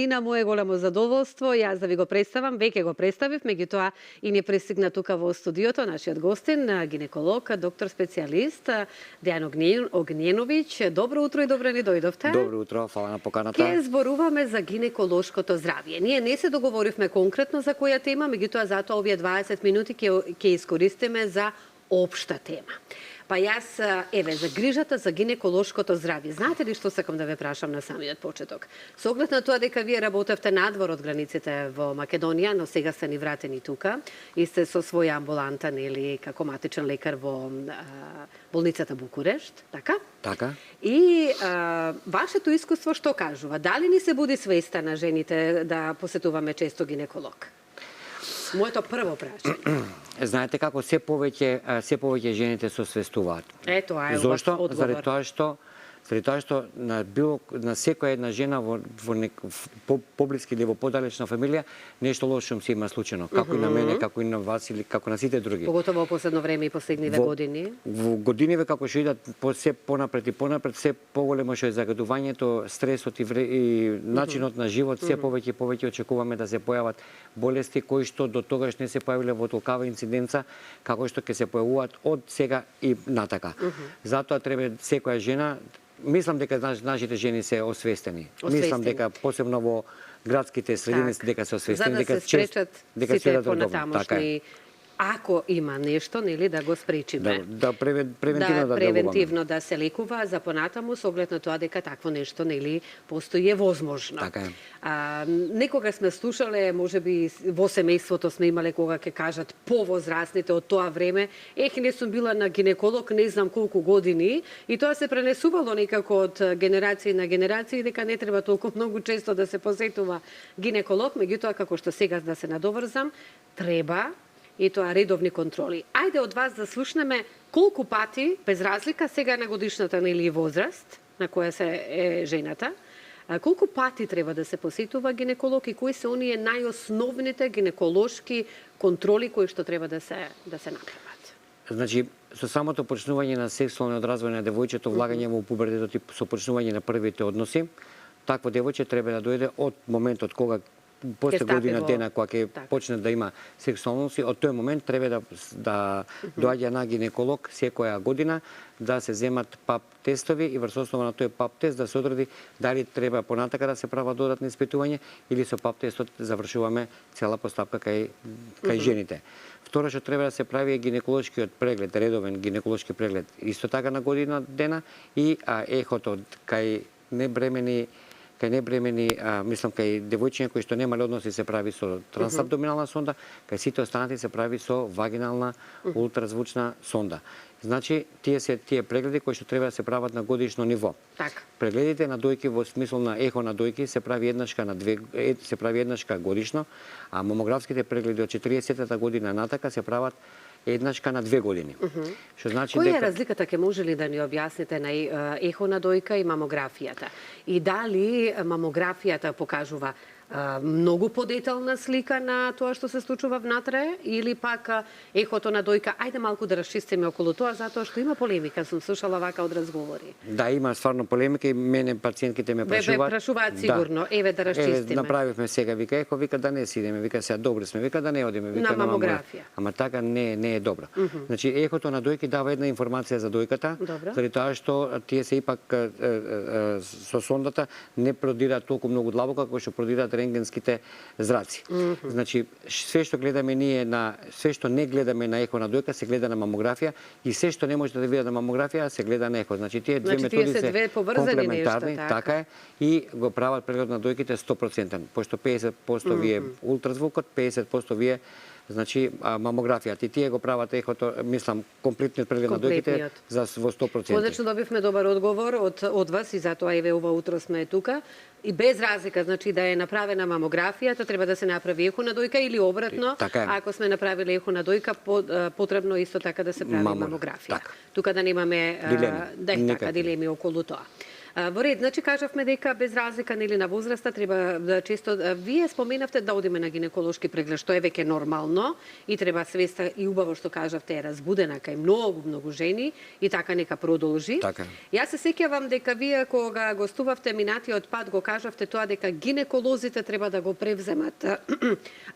и на мое големо задоволство јас да ви го представам, веќе го представив, меѓутоа и не пристигна тука во студиото нашиот гостин, гинеколог, доктор специјалист Дејан Огњеновиќ. Добро утро и добре ни дојдовте. Добро утро, фала на поканата. Ке зборуваме за гинеколошкото здравје. Ние не се договоривме конкретно за која тема, меѓутоа затоа овие 20 минути ќе искористиме за општа тема. Па јас, еве, за грижата за гинеколошкото здравје. Знаете ли што сакам да ве прашам на самиот почеток? Со оглед на тоа дека вие работевте надвор од границите во Македонија, но сега сте ни вратени тука и сте со своја амбуланта, нели, како матичен лекар во болницата Букурешт, така? Така. И вашето искуство што кажува? Дали ни се буди свеста на жените да посетуваме често гинеколог? Моето прво прашање. Знаете како се повеќе жените се освестуваат. Тоа е Зошто? одговор. Заради тоа што на секоја една жена во поблиски или во подалечна фамилија нешто лошо се има случено, како и на мене, како и на вас или како на сите други. Поготово во последно време и последниве години. Во годиниве како што идат се понапред и понапред, се поголемо што е загадувањето, стресот и начинот на живот, се повеќе и повеќе очекуваме да се појават болести кои што до тогаш не се појавиле во толкава инциденца, како што ќе се појавуваат од сега и натака. Затоа треба секоја жена, мислам дека нашите жени се освестени. Мислам дека посебно во градските средини дека се освестени, дека се спречат сите понатамошни, ако има нешто, нели, да го спречиме. Превентивно да се лекува за понатаму со оглед на тоа дека такво нешто, нели, постои е возможно. Така е. Некога сме слушале, можеби во семејството сме имале кога ќе кажат повозрастните од тоа време, не сум била на гинеколог не знам колку години, и тоа се пренесувало некако од генерации на генерации дека не треба толку многу често да се посетува гинеколог, меѓутоа како што сега да се надоврзам, треба и тоа редовни контроли. Ајде од вас да слушнеме колку пати, без разлика сега на годишната или возраст на која се е жената, колку пати треба да се посетува гинеколог и кои се оние најосновните гинеколошки контроли кои што треба да се направат? Значи, со самото почнување на сексуално одразвање на девојчето, влагање во пубертетот и со почнување на првите односи, такво девојче треба да дојде од моментот кога после година дена кога ќе почне да има сексуалности, од тој момент треба да доаѓа на гинеколог секоја година да се земат ПАП тестови и врз основа на тој ПАП тест да се одреди дали треба понатака да се прават додатни испитувања или со ПАП тестот завршуваме цела постапка кај жените. Второ што треба да се прави е гинеколошкиот преглед, редовен гинеколошки преглед, исто така на година дена и ехото кај небремени, мислам, кај девојчиња кои што немале односи се прави со трансабдоминална сонда, кај сите останати се прави со вагинална ултразвучна сонда. Значи, тие прегледи кои што треба да се прават на годишно ниво. Така. Прегледите на дојки во смисол на ехо на дојки се прави еднашка годишно, а мамографските прегледи од 40-та година натака се прават еднашка на 2 години. Што значи која е разликата, ке може ли да ни објасните на ехо на дојка и мамографијата? И дали мамографијата покажува многу подетална слика на тоа што се случува внатре или пак ехото на дојка? Ајде малку да расчистиме околу тоа, затоа што има полемика, сум слушала вака од разговори. Да, има стварно полемика и мене пациентките ме прашуваат. Прашуваат сигурно, еве да расчистиме. Направивме сега, вика, вика да не си идеме, вика сега добри сме, вика да не одиме, вика на мамографија. Ама така не е добро. Значи ехото на дојки дава една информација за дојката, заради тоа што тие се ипак со сондата не продираат толку многу длабоко како што продираат рентгенските зраци. Значи, све што гледаме ние све што не гледаме на ехо на дојка се гледа на мамографија и се што не може да види на мамографија се гледа на ехо. Значи, тие две методи се комплементарни, така е, и го прават преглед на дојките 100%, пошто 50% вие ултразвукот, 50% вие значи мамографијата, и тие го прават ехото, мислам, комплетниот преглед на дојките во 100%. Одлично добивме добар одговор од вас и затоа еве ова утро сме тука. И без разлика, значи да е направена мамографијата, треба да се направи ехо на дојка или обратно, ако сме направиле ехо на дојка, потребно исто така да се прави мамографија. Тука да немаме дилеми околу тоа. Во ред, значи кажавме дека без разлика нели на возраста треба да често вие споменавте да одиме на гинеколошки преглед, што е веќе нормално и треба свеста и убаво што кажавте е разбудена кај многу жени и така нека продолжи. Така. Јас се сеќавам дека вие кога гостувавте минатиот пат го кажавте тоа дека гинеколозите треба да го превземат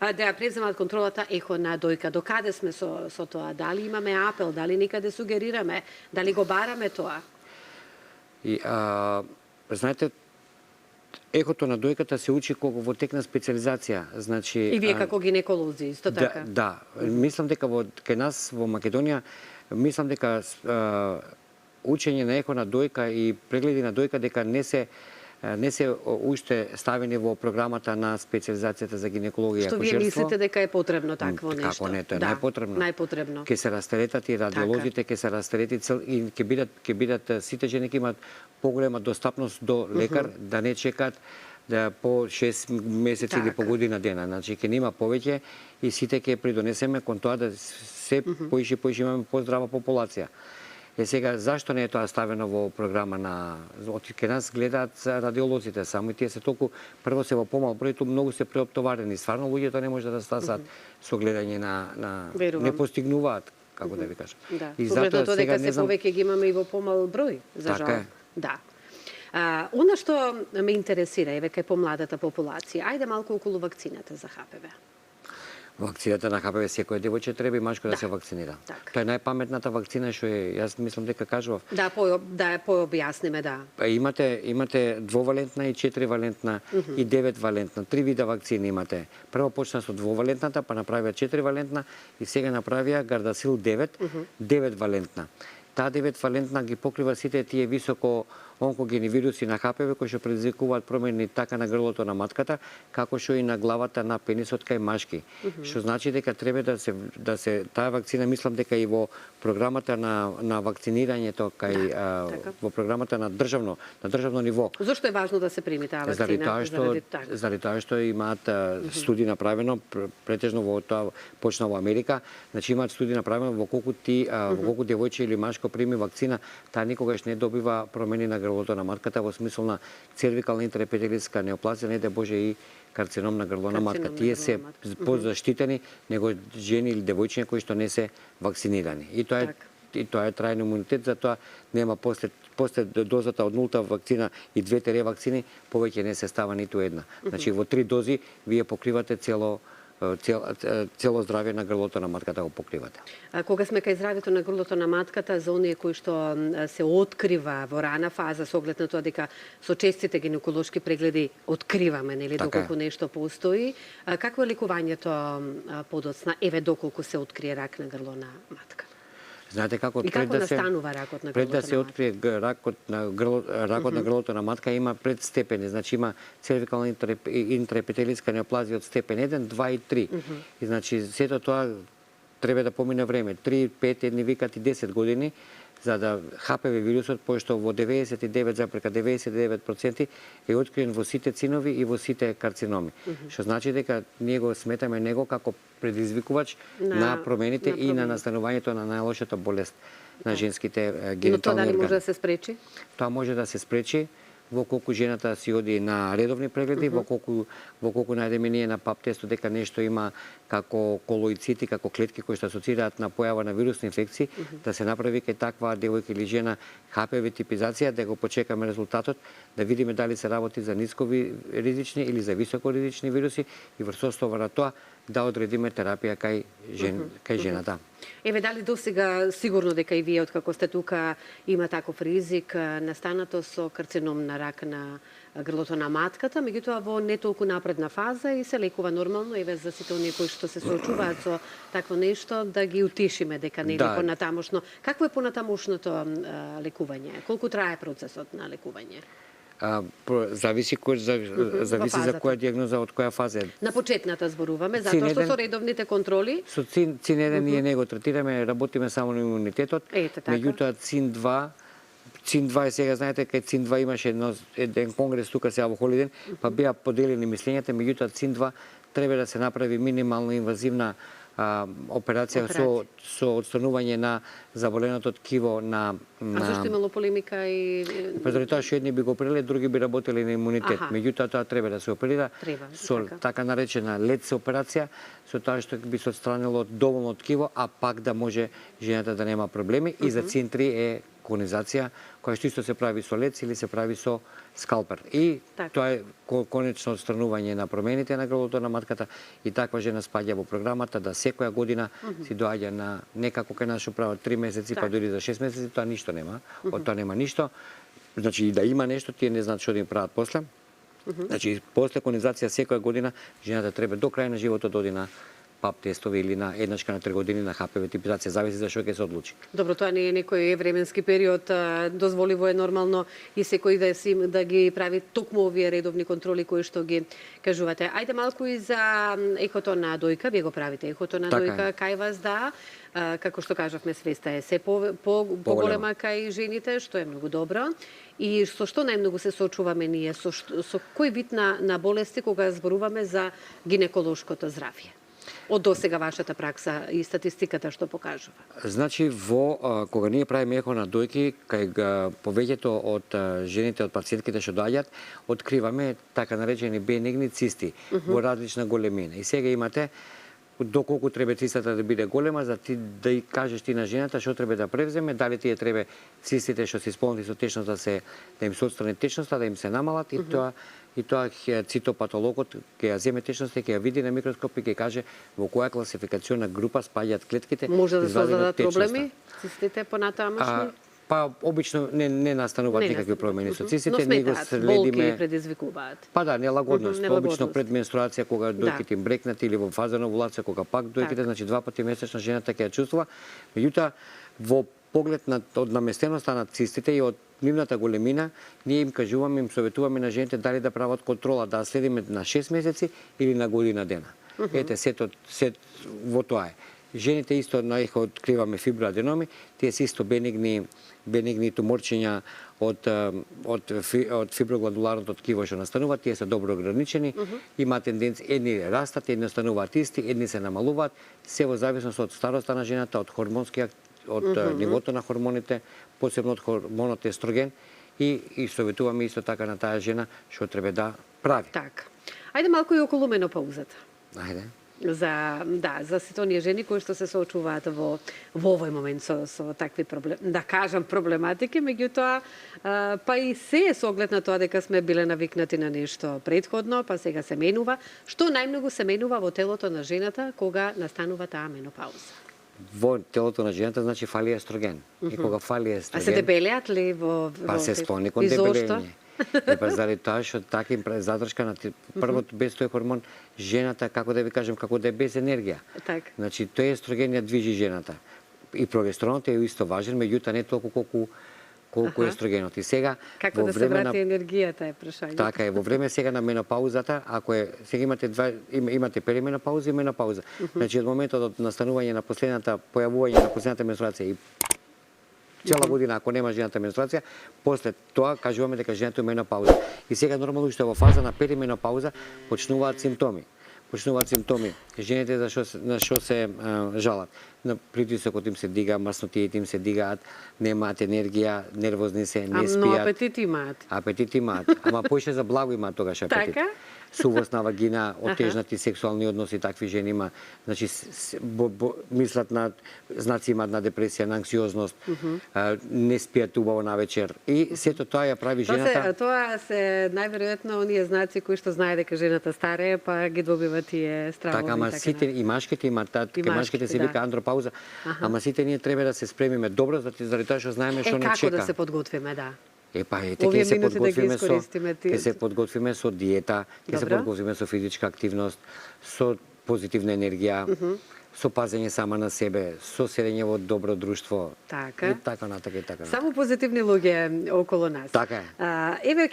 да ја превземат контролата ехо на дојка. До каде сме со тоа? Дали имаме апел, дали некаде сугерираме, дали го бараме тоа? И знаете, ехото на дојката се учи кога во тек на специализација, значи И вие како гинеколози, исто така? Да, мислам дека кај нас во Македонија мислам дека учење на ехо на дојка и прегледи на дојка дека не се уште ставени во програмата на специализацијата за гинекологија и Што акушерство. вие мислите дека е потребно такво нешто? Како не, тоа е најпотребно. Најпотребно. Ќе се растеретат и радиолозите, ќе се растерети и ќе бидат сите жени ќе имаат поголема достапност до лекар, да не чекаат да по 6 месеци или по година дена. Значи ќе нема повеќе и сите ќе придонесеме кон тоа да се поише имаме поздрава популација. Сега, зашто не е тоа ставено во програма на... Ке нас гледаат радиолозите само и тие се толку... Прво се во помал број, ту многу се преоптоварени. Стварно, луѓето не може да стасат со гледање на... Не постигнуваат, како да ви кажам. Да, и затоа тоа дека се повеќе ги имаме и во помал број, за жал. Така е. Да. Она што ме интересира, еве кај помладата популација, ајде малку околу вакцината за ХПВ. Вакцината на ХПВ секој девојче треба и мажко да се вакцинира. Так. Тоа е најпаметната вакцина што е, јас мислам дека кажував. Да, пообјасниме, да. Имате двовалентна и 4-валентна и 9-валентна. 3 вида вакцини имате. Прво почна со двовалентната, па направија 4-валентна и сега направија Гардасил 9, 9-валентна. Таа 9-валентна ги покрива сите тие високо онкогени вируси на ХПВ кои што предизвикуваат промени така на грлото на матката, како што и на главата на пенисот кај машки. Што значи дека треба да се таа вакцина, мислам дека и во програмата на вакцинирањето кај во програмата на државно ниво. Зошто е важно да се прими таа вакцина? Заради тоа што имаат студии направено, претежно во тоа почна во Америка, значи имаат студии направено во колку девојче или машко прими вакцина, таа никогаш не добива промени на грлото на матката во смисол на цервикална интраепителиска неоплазија, не да боже и карцином на грло на матка. Тие се позаштитени него жени или девојчиња кои што не се вакцинирани. И тоа е трајен имунитет, затоа нема после дозата од нулта вакцина и 2 ревакцини, повеќе не се става ниту една. Значи во 3 дози вие покривате цело здравје на грлото на матката го покривате. Кога сме кај здравјето на грлото на матката, за оние кои што се открива во рана фаза со оглед на тоа дека со честите гинеколошки прегледи откриваме, нели, доколку нешто постои, какво е лекувањето подоцна, еве доколку се открие рак на грло на матка? Знаете како настанува ракот на грлото на матка? Пред да се открие ракот на грлото на матка има предстепени, значи има цервикална интраепителиска неоплазија од степен 1, 2 и 3. И значи сето тоа треба да помине време, 3, 5, едни викат и 10 години, за да ХПВ вирусот, пошто во 99,99% е откриен во сите цинови и во сите карциноми. Што значи дека ние го сметаме него како предизвикувач на промените и на настанувањето на најлошата болест на женските генитални органи. Но тоа дали може да се спречи? Тоа може да се спречи во колку жената си оди на редовни прегледи, во колку најдеме ние на пап тестот дека нешто има како колоицити, како клетки кои што асоцираат на појава на вирусни инфекции, да се направи кај таква девојка или жена ХПВ типизација, да го почекаме резултатот, да видиме дали се работи за ниско ризични или за високо ризични вируси и врз основа на тоа да одредиме терапија кај жената. Еве, дали досега сигурно дека и вие откако сте тука има таков ризик настанато со карцином на рак на грлото на матката, меѓутоа во не толку напредна фаза и се лекува нормално, еве за сите оние кои што се соочуваат со такво нешто, да ги утишиме дека не е понатамошно. Какво е понатамошното лекување? Колку трае процесот на лекување? Зависи за која дијагноза, од која фаза е. На почетната зборуваме, затоа што со редовните контроли. Со ЦИН-1 ние не го третираме, работиме само на имунитетот. Меѓутоа ЦИН-2 е сега, знаете, кај ЦИН-2 имаше еден конгрес тука сега во Холиден, па беа поделени мислењата, меѓутоа ЦИН-2 треба да се направи минимално инвазивна операција со отстранување на заболеното ткиво на А зашто имало полемика и Па заради тоа што едни би го оперирале, други би работеле на имунитет. Меѓутоа тоа треба да се оперира со така наречена ЛЕДС операција, со тоа што би се отстранило доволно ткиво, а пак да може жената да нема проблеми. И за центри е конизација, која што исто се прави со ЛЕДС или се прави со скалпер. И тоа е конечно отстранување на промените на грлото на матката и таква жена спаѓа во програмата да секоја година си доаѓа на некако кај нашо право 3 месеци, па дури за 6 месеци, тоа ништо нема. Од тоа нема ништо. Значи и да има нешто, тие не знаат што да им прават после. Значи после конизација секоја година жената треба до крај на животот да оди на ПАП тестови или на еднашка на 3 години на ХПВ типизација, зависи за што ќе се одлучи. Добро, тоа не е некој временски период, дозволиво е нормално и секој да ги прави токму овие редовни контроли кои што ги кажувате. Ајде малку и за ехото на дојка, вие го правите ехото на дојка кај вас, да. Како што кажавме, свеста е се поголема кај жените, што е многу добро. И со што најмногу се соочуваме ние, со кој вид на болести кога зборуваме за гинеколошкото здравје? Од досега вашата пракса и статистиката што покажува? Значи, кога ние правиме ехо на дојки, кај повеќето од жените, од пациентките што доаѓаат, откриваме така наречени бенигни цисти во различна големина. И сега имате доколку треба цистата да биде голема, за ти да и кажеш ти на жената што треба да превземе, дали тие треба цистите што се исполнети со течност да им се отстрани течноста, да им се намалат и тоа цитопатологот ќе ја земе течноста, ќе ја види на микроскоп и ќе каже во која класификациона група спаѓаат клетките. Може да создадат проблеми цистите понатамошни? Па обично не настануваат никакви промени со цистите, ние го следиме. Болки предизвикуваат. Па да, нелагодност. Обично пред менструација кога дојките им брекнат или во фаза на овулација кога пак дојките, значи 2 пати месечно жената ќе ја чувствува. Меѓутоа во поглед од наместеноста на цистите и од нивната големина, ние им кажуваме, им советуваме на жените дали да прават контрола, да следиме на 6 месеци или на година дена. Ете, сето во тоа е. Жените исто на ехо откриваме фиброаденоми, тие се исто бенигни туморчиња од фиброгладуларното ткиво што настануваат, тие се добро ограничени, има тенденција, едни растат, едни остануваат исти, едни се намалуваат, се во зависност од староста на жената, од нивото на хормоните, посебно од хормонот естроген и советуваме исто така на таа жена што треба да прави. Така. Ајде малку и околу менопаузата. Ајде. За сите оние жени кои што се соочуваат во овој момент со такви проблематики, меѓутоа па и се со оглед на тоа дека сме биле навикнати на нешто претходно, па сега се менува. Што најмногу се менува во телото на жената кога настанува таа менопауза? Во телото на жената значи фали естроген. И кога фали естроген... А се дебелеат ли во... Па се склони кон дебелење. Па заради тоа што така им задршка на првото без тој хормон, жената, како да ви кажем, како да е без енергија. Значи, тој естроген ја движи жената. И прогестеронот е исто важен, меѓутоа не толку колку естрогенот. И сега како да се врати енергијата е прашањето. Така е, во време сега на менопаузата, ако сега имате перименопауза и менопауза. Значи од моментот од настанување на појавување на последната менструација и цела година ако нема жената менструација, после тоа кажуваме дека жената е менопауза. И сега нормално што во фаза на перименопауза почнуваат симптоми. Жените на што се жалат? На притисокот им се дига, маснотиите им се дигаат, немаат енергија, нервозни се, не спијат. Но апетит имаат. Ама поише за благо имаат тогаш апетит. Така? Сувост на вагина, отежнати сексуални односи, такви жени има. Значи, мислат знаци имаат на депресија, на анксиозност, не спијат убаво навечер. И сето тоа ја прави жената... Тоа се најверојатно оние знаци кои што знае дека жената старее, па ги добива тие стравови. Така, ама сите, и машките имаат, машките се вика андропауза, ама сите ние треба да се спремиме добро, заради тоа што знаеме што не чека. Како да се подготвиме, да. Ќе се подготвиме со диета, ќе се подготвиме со физичка активност, со позитивна енергија, со пазење сама на себе, со седење во добро друштво. Така. И така натака. Само позитивни луѓе околу нас. Така е. Еве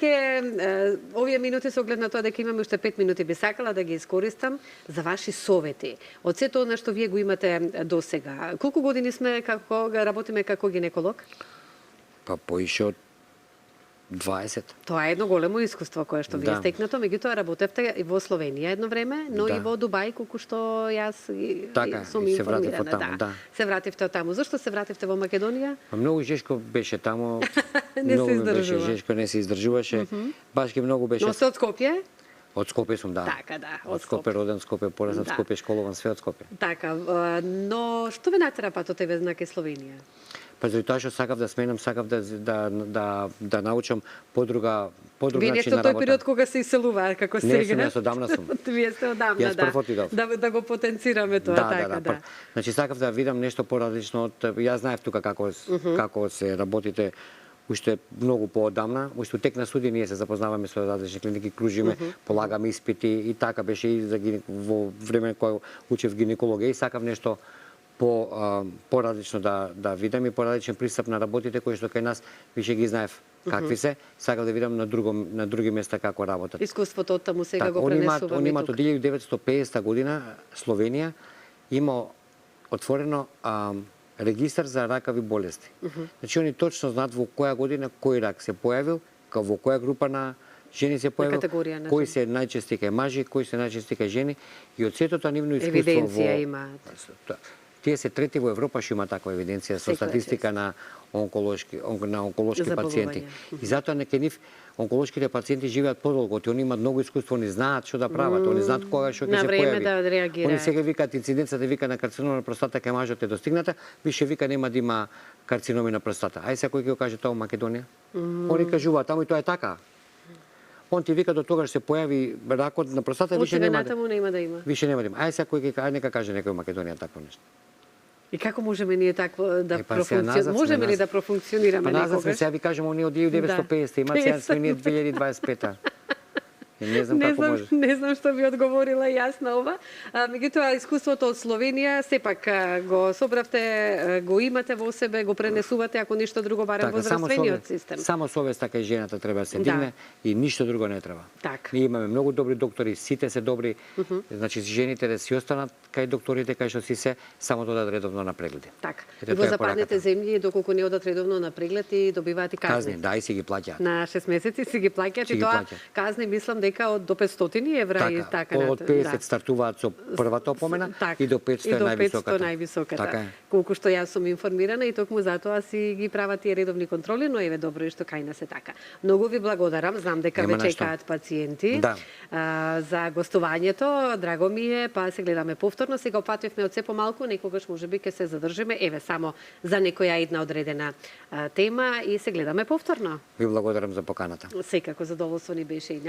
овие минути со оглед на тоа дека имаме уште 5 минути, би сакала да ги искористам за ваши совети. Од сето она што вие го имате досега. Колку години сме како работиме како гинеколог? Па поише од 20. Тоа е едно големо искуство кое што ви е Да. стекнато, меѓутоа работевте и во Словенија едно време, но Да. и во Дубај, колку што јас Така, сум и се вратив информирана. од таму, да. Се вративте од таму. Зошто се вративте во Македонија? Па многу жешко беше таму. Не многу се ми беше издржува. жешко, не се издржуваше. Баш ки многу беше. Но сте од Скопје? Од Скопје сум, да. Така, да, Од Скопје роден, Скопје пораснат, Да. Скопје школуван, све од Скопје. Така, но што ве натера патот еве ке Словенија? Па заради тоа што сакав да сменам, сакав да научам подруг Вие не сте начин на од тој работа. период кога се иселуваа како Не сега. сум, јас одамна сум. Вие сте одамна, Јас да. прв отидов. Да го потенцираме тоа, така, да. Значи сакав да видам нешто поразлично од јас знаев тука како се работите уште многу поодамна, уште тек на студија ние се запознаваме со различни клиники, кружиме, полагаме испити и така беше и за во време кога учев гинекологија и сакав нешто поразлично да видам и поразличен пристап на работите кои што кај нас више ги знаев какви се, сакав да видам на други места како работат. Искуството од таму сега Така, го пренесуваме они имаат тука. од 1950 година Словенија има отворено регистар за ракави болести. Значи они точно знаат во која година кој рак се појавил, во која група на жени се појавил, категорија на кои жени. се најчести кај мажи, кои се најчести кај жени и од сето тоа нивно искуство Евиденција имаат. Тие се трети во Европа што има таква евиденција со Секоја статистика на онколошки Заболувања. пациенти. И затоа нека нив онколошките пациенти живеат подолго, они имаат многу искуство, они знаат што да прават, они знаат кога што ќе На се време појави. да реагираат. Они сега викаат инциденцата вика на карцином на простата кај мажот е достигната, више вика нема да има карциноми на простата. Ај сега кој ќе го каже тоа во Македонија? Они кажуваат таму и тоа е така. Он ти вика до тогаш се појави ракот на простата Од више сега нема натаму нема да има. Више нема да има. Ај сега кој ќе каже, нека каже некој во Македонија такво нешто. И како можеме ние такво да Па сега назад профункционираме? сме, Можеме ли назад. да профункционираме Па назад сме некогаш? сега ви кажеме оние од 1950, има сега сме ние 2025-та. Не знам како може. Не знам што би одговорила јас на ова. Меѓутоа, искуството од Словенија, сепак го собравте, го имате во себе, го пренесувате, ако ништо друго, барем во здравствениот систем. Само совеста кај жената треба да се Да. дигне и ништо друго не треба. Така. Ние имаме многу добри доктори, сите се добри. Значи жените да си останат кај докторите кај што си се, само да редовно на прегледи. Така. Ете, И во тоа е западните пораката. земји, доколку не одат редовно на преглед и добиваат и Казни, казни. да, и си ги плаќаат. На 6 месеци си ги плаќаат Си и ги тоа плаќаат. казни мислам дека од до 500 евра и така од 50 да. стартуваат со првата опомена Така, и до 500 е највисоката. највисоката. Така е. Колку што јас сум информирана и токму затоа си ги прават тие редовни контроли, но еве добро е што кај нас е така. Многу ви благодарам, знам дека Нема ве на што. чекаат пациенти Да. за гостувањето. Драго ми е, па се гледаме повторно. Сега опативме од се помалку, некогаш можеби ќе се задржиме, еве само за некоја една одредена тема и се гледаме повторно. Ви благодарам за поканата. Секако задоволство ни беше и